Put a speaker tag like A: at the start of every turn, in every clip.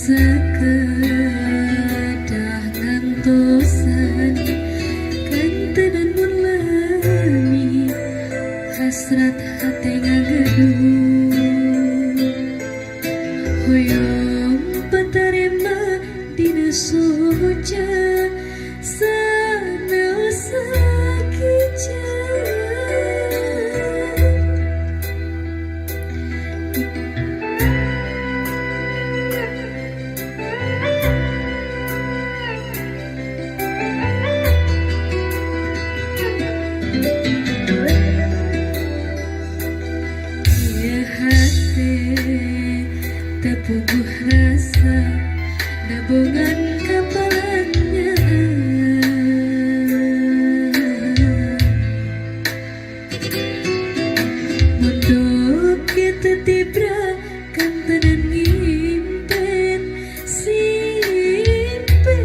A: sekedah ngantosan kantenan mulai hasrat hati ngageduh hoyong patarema dina soja sana sakija tepuguh rasa nabungan kapalnya mondok kita tibra kantenan ngimpen simpen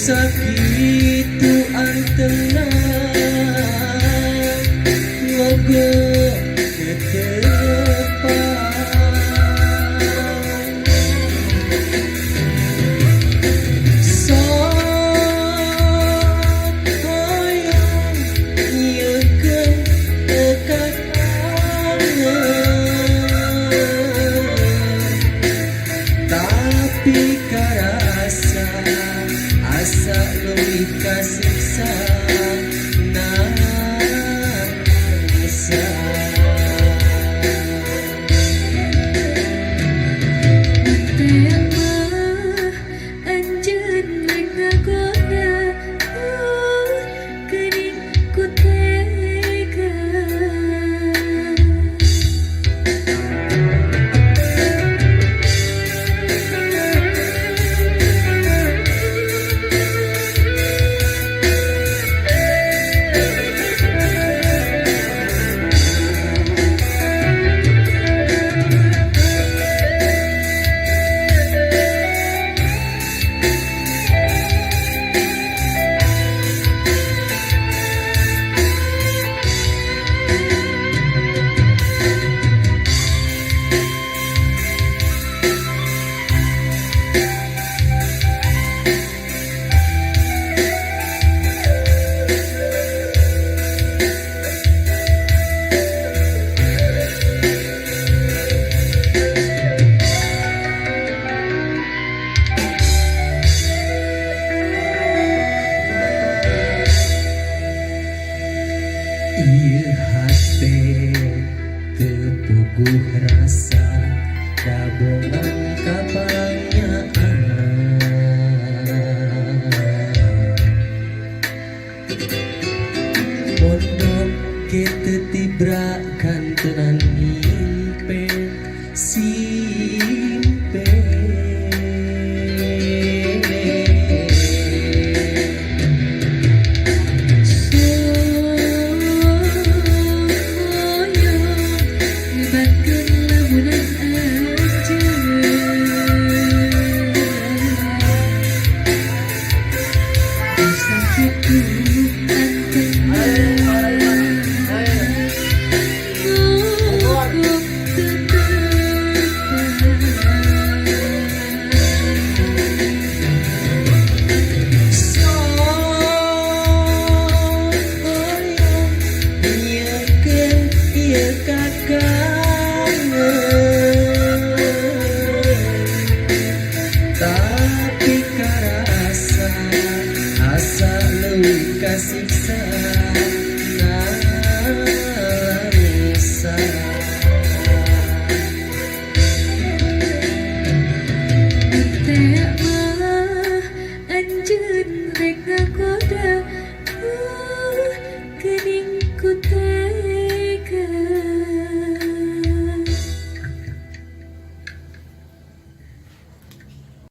A: sakitu antenang logo ketepan sok hoyong nyekeun tekanan tapi karasa asa leuwih kasiksa nangisa teh mah anjeun ngagoda geuning ku tega ieu hate tepuguh rasa dabongan kabanyaan mondok kita tibra kantenan ngimpen simpen tapi karasa asa leuwih kasiksa nangisa